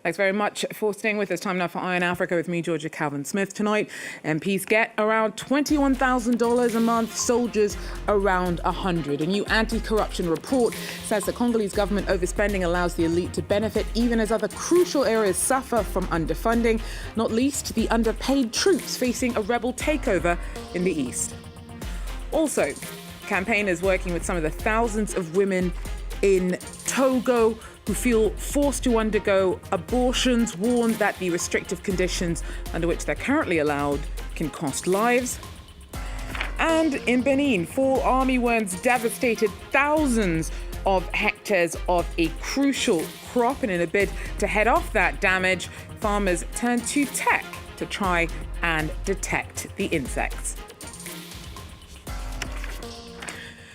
Thanks very much for staying with us. Time now for Eye on Africa with me, Georgia Calvin-Smith. Tonight, MPs get around $21,000 a month, soldiers around 100. A new anti-corruption report says the Congolese government overspending allows the elite to benefit even as other crucial areas suffer from underfunding, not least the underpaid troops facing a rebel takeover in the east. Also, campaigners working with some of the thousands of women in Togo who feel forced to undergo abortions warn that the restrictive conditions under which they're currently allowed can cost lives. And in Benin, fall army winds devastated thousands of hectares of a crucial crop, and in a bid to head off that damage, farmers turn to tech to try and detect the insects.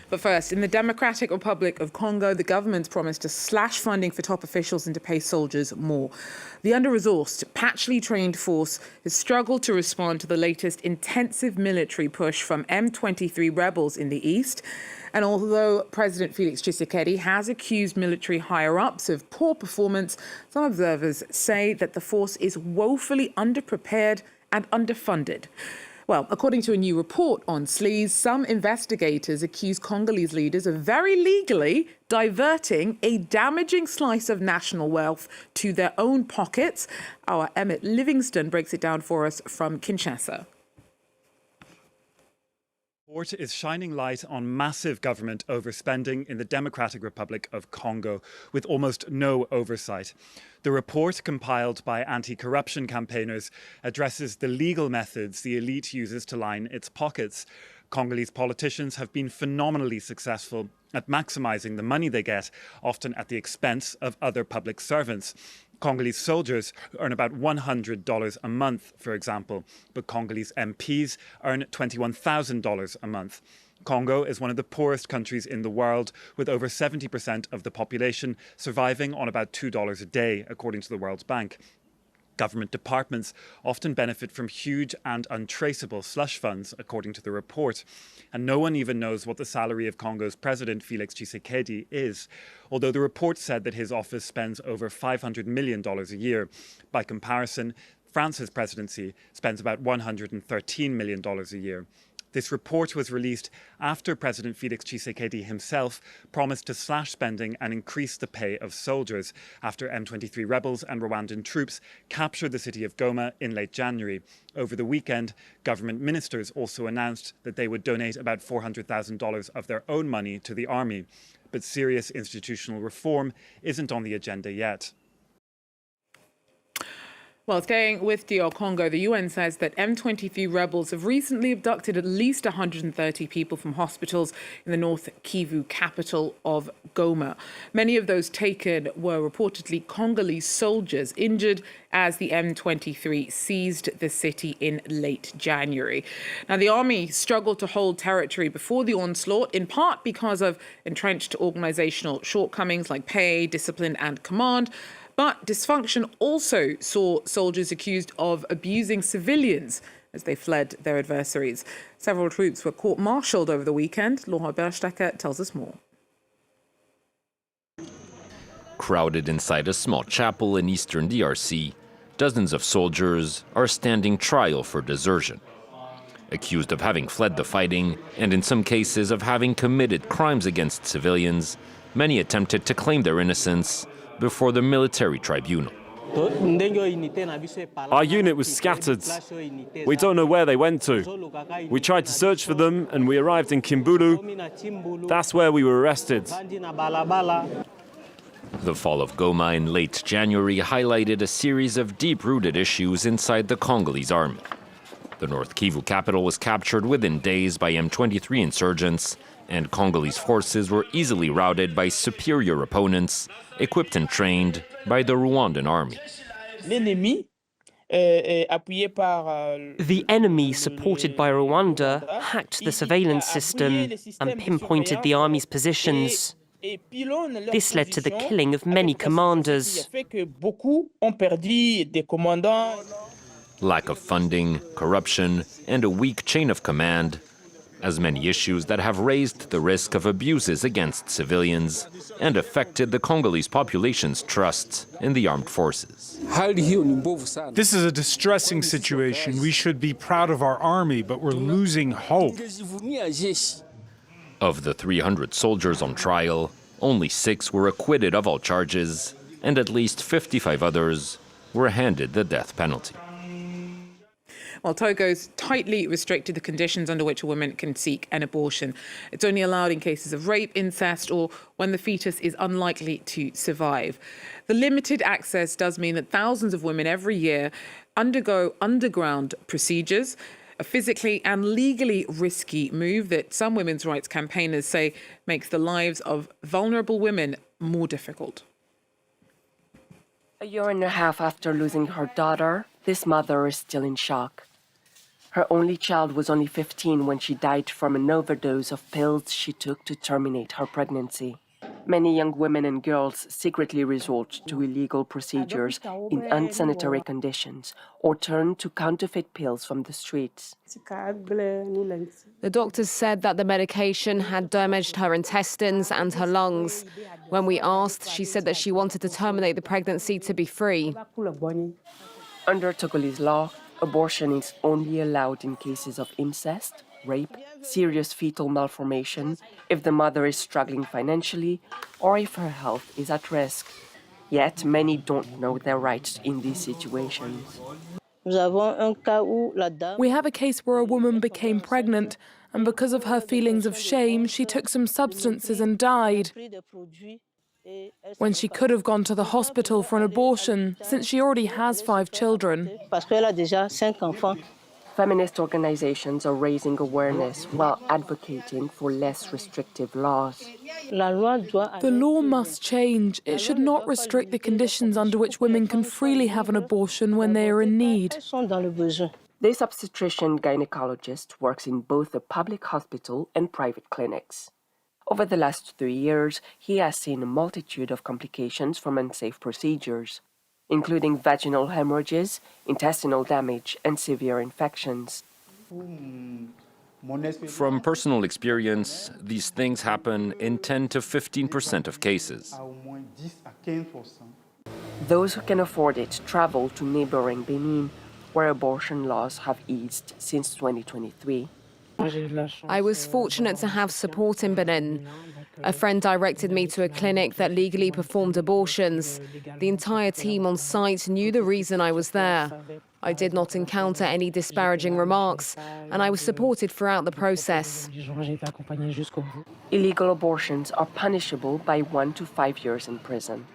But first, in the Democratic Republic of Congo, the government's promised to slash funding for top officials and to pay soldiers more. The under-resourced, patchily trained force has struggled to respond to the latest intensive military push from M23 rebels in the east. And although President Felix Tshisekedi has accused military higher-ups of poor performance, some observers say that the force is woefully underprepared and underfunded. Well, according to a new report on sleaze, some investigators accuse Congolese leaders of very legally diverting a damaging slice of national wealth to their own pockets. Our Emmett Livingston breaks it down for us from Kinshasa. The report is shining light on massive government overspending in the Democratic Republic of Congo, with almost no oversight. The report, compiled by anti-corruption campaigners, addresses the legal methods the elite uses to line its pockets. Congolese politicians have been phenomenally successful at maximising the money they get, often at the expense of other public servants. Congolese soldiers earn about $100 a month, for example, but Congolese MPs earn $21,000 a month. Congo is one of the poorest countries in the world, with over 70% of the population surviving on about $2 a day, according to the World Bank. Government departments often benefit from huge and untraceable slush funds, according to the report. And no one even knows what the salary of Congo's president, Felix Tshisekedi, is, although the report said that his office spends over $500 million a year. By comparison, France's presidency spends about $113 million a year. This report was released after President Felix Tshisekedi himself promised to slash spending and increase the pay of soldiers after M23 rebels and Rwandan troops captured the city of Goma in late January. Over the weekend, government ministers also announced that they would donate about $400,000 of their own money to the army. But serious institutional reform isn't on the agenda yet. Well, staying with DR Congo, the UN says that M23 rebels have recently abducted at least 130 people from hospitals in the North Kivu capital of Goma. Many of those taken were reportedly Congolese soldiers injured as the M23 seized the city in late January. Now, the army struggled to hold territory before the onslaught, in part because of entrenched organizational shortcomings like pay, discipline, and command. But dysfunction also saw soldiers accused of abusing civilians as they fled their adversaries. Several troops were court-martialed over the weekend. Laura Berstecker tells us more. Crowded inside a small chapel in eastern DRC, dozens of soldiers are standing trial for desertion. Accused of having fled the fighting, and in some cases of having committed crimes against civilians, many attempted to claim their innocence before the military tribunal. Our unit was scattered. We don't know where they went to. We tried to search for them and we arrived in Kimbulu. That's where we were arrested. The fall of Goma in late January highlighted a series of deep-rooted issues inside the Congolese army. The North Kivu capital was captured within days by M23 insurgents, and Congolese forces were easily routed by superior opponents, equipped and trained by the Rwandan army. The enemy, supported by Rwanda, hacked the surveillance system and pinpointed the army's positions. This led to the killing of many commanders. Lack of funding, corruption, and a weak chain of command as many issues that have raised the risk of abuses against civilians and affected the Congolese population's trust in the armed forces. This is a distressing situation. We should be proud of our army, but we're losing hope. Of the 300 soldiers on trial, only 6 were acquitted of all charges, and at least 55 others were handed the death penalty. Well, Togo's tightly restricted the conditions under which a woman can seek an abortion. It's only allowed in cases of rape, incest, or when the fetus is unlikely to survive. The limited access does mean that thousands of women every year undergo underground procedures, a physically and legally risky move that some women's rights campaigners say makes the lives of vulnerable women more difficult. A year and a half after losing her daughter, this mother is still in shock. Her only child was only 15 when she died from an overdose of pills she took to terminate her pregnancy. Many young women and girls secretly resort to illegal procedures in unsanitary conditions or turn to counterfeit pills from the streets. The doctors said that the medication had damaged her intestines and her lungs. When we asked, she said that she wanted to terminate the pregnancy to be free. Under Togolese law, abortion is only allowed in cases of incest, rape, serious fetal malformation, if the mother is struggling financially, or if her health is at risk. Yet many don't know their rights in these situations. We have a case where a woman became pregnant, and because of her feelings of shame, she took some substances and died, when she could have gone to the hospital for an abortion, since she already has 5 children. Feminist organizations are raising awareness while advocating for less restrictive laws. The law must change. It should not restrict the conditions under which women can freely have an abortion when they are in need. This obstetrician gynecologist works in both a public hospital and private clinics. Over the last 3 years, he has seen a multitude of complications from unsafe procedures, including vaginal hemorrhages, intestinal damage, and severe infections. From personal experience, these things happen in 10 to 15% of cases. Those who can afford it travel to neighboring Benin, where abortion laws have eased since 2023. I was fortunate to have support in Benin. A friend directed me to a clinic that legally performed abortions. The entire team on site knew the reason I was there. I did not encounter any disparaging remarks, and I was supported throughout the process. Illegal abortions are punishable by 1 to 5 years in prison.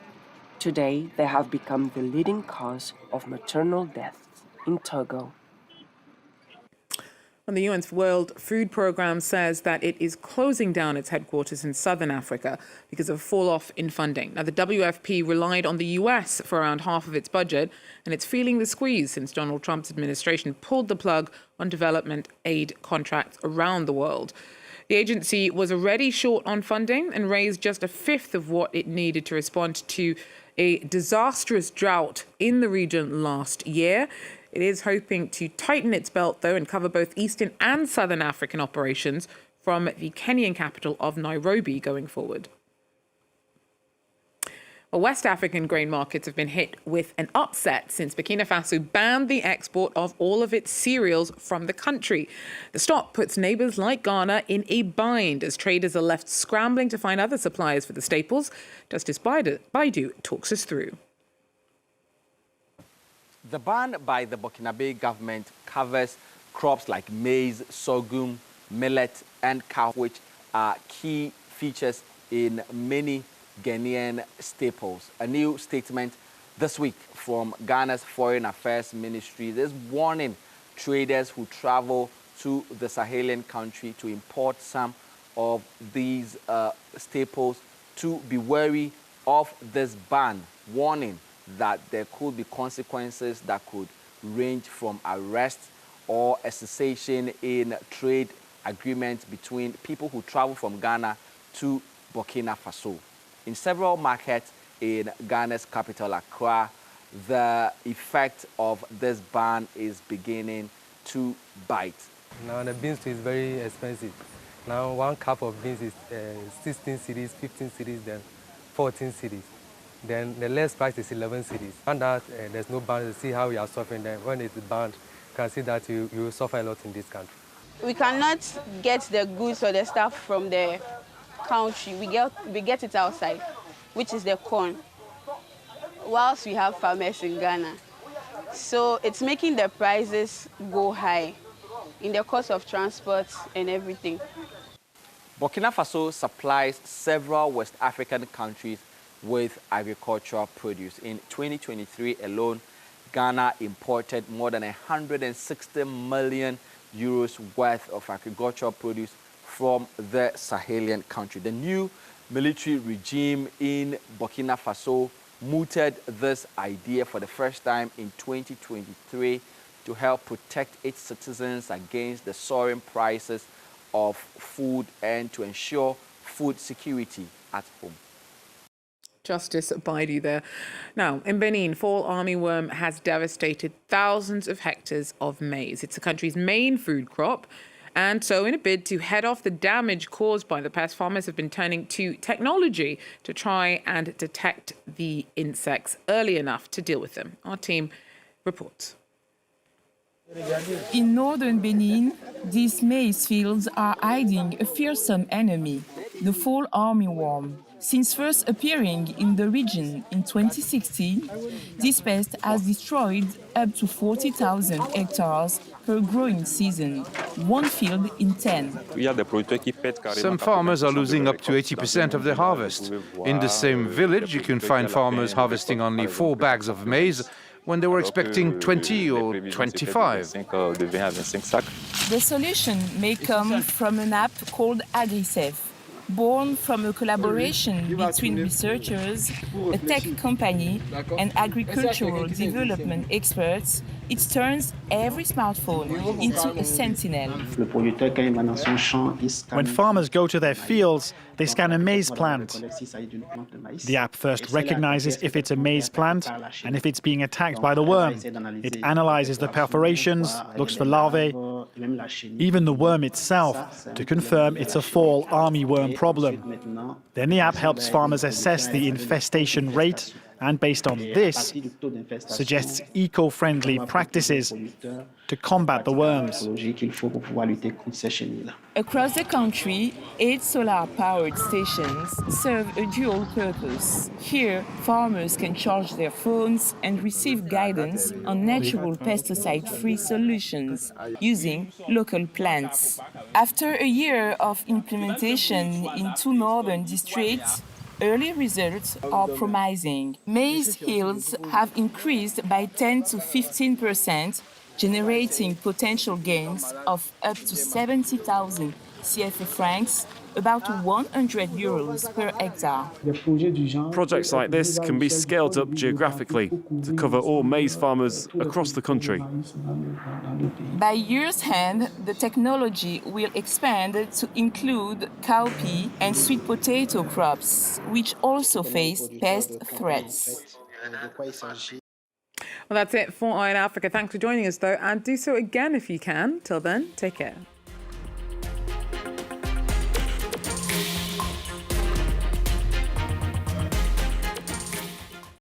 Today, they have become the leading cause of maternal deaths in Togo. And the UN's World Food Programme says that it is closing down its headquarters in southern Africa because of a fall-off in funding. Now, the WFP relied on the US for around half of its budget, and it's feeling the squeeze since Donald Trump's administration pulled the plug on development aid contracts around the world. The agency was already short on funding and raised just a fifth of what it needed to respond to a disastrous drought in the region last year. It is hoping to tighten its belt, though, and cover both Eastern and Southern African operations from the Kenyan capital of Nairobi going forward. Well, West African grain markets have been hit with an upset since Burkina Faso banned the export of all of its cereals from the country. The stop puts neighbours like Ghana in a bind as traders are left scrambling to find other suppliers for the staples. Justice Baidu talks us through. The ban by the Burkinabe government covers crops like maize, sorghum, millet, and cow, which are key features in many Ghanaian staples. A new statement this week from Ghana's Foreign Affairs Ministry is warning traders who travel to the Sahelian country to import some of these staples to be wary of this ban, warning that there could be consequences that could range from arrest or a cessation in trade agreements between people who travel from Ghana to Burkina Faso. In several markets in Ghana's capital, Accra, the effect of this ban is beginning to bite. Now the beans is very expensive. Now 1 cup of beans is 16 cedis, 15 cedis, then 14 cedis. Then the less price is 11 cedis. And that there's no ban. See how we are suffering. Then when it's banned, you can see that you will suffer a lot in this country. We cannot get the goods or the stuff from the country. We get it outside, which is the corn, whilst we have farmers in Ghana. So it's making the prices go high in the cost of transport and everything. Burkina Faso supplies several West African countries with agricultural produce. In 2023 alone, Ghana imported more than 160 million euros worth of agricultural produce from the Sahelian country. The new military regime in Burkina Faso mooted this idea for the first time in 2023 to help protect its citizens against the soaring prices of food and to ensure food security at home. Justice Baidu there. Now, in Benin, fall armyworm has devastated thousands of hectares of maize. It's the country's main food crop. And so in a bid to head off the damage caused by the pest, farmers have been turning to technology to try and detect the insects early enough to deal with them. Our team reports. In northern Benin, these maize fields are hiding a fearsome enemy, the fall armyworm. Since first appearing in the region in 2016, this pest has destroyed up to 40,000 hectares per growing season, 1 field in 10. Some farmers are losing up to 80% of their harvest. In the same village, you can find farmers harvesting only 4 bags of maize when they were expecting 20 or 25. The solution may come from an app called AgriSafe. Born from a collaboration between researchers, a tech company, and agricultural development experts, it turns every smartphone into a sentinel. When farmers go to their fields, they scan a maize plant. The app first recognizes if it's a maize plant and if it's being attacked by the worm. It analyzes the perforations, looks for larvae, even the worm itself, to confirm it's a fall armyworm problem. Then the app helps farmers assess the infestation rate and, based on this, suggests eco-friendly practices to combat the worms. Across the country, 8 solar-powered stations serve a dual purpose. Here, farmers can charge their phones and receive guidance on natural pesticide-free solutions using local plants. After a year of implementation in 2 northern districts, early results are promising. Maize yields have increased by 10 to 15%, generating potential gains of up to 70,000 CFA francs, about 100 euros per hectare. Projects like this can be scaled up geographically to cover all maize farmers across the country. By year's end, the technology will expand to include cowpea and sweet potato crops, which also face pest threats. Well, that's it for Eye in Africa. Thanks for joining us, though, and do so again if you can. Till then, take care.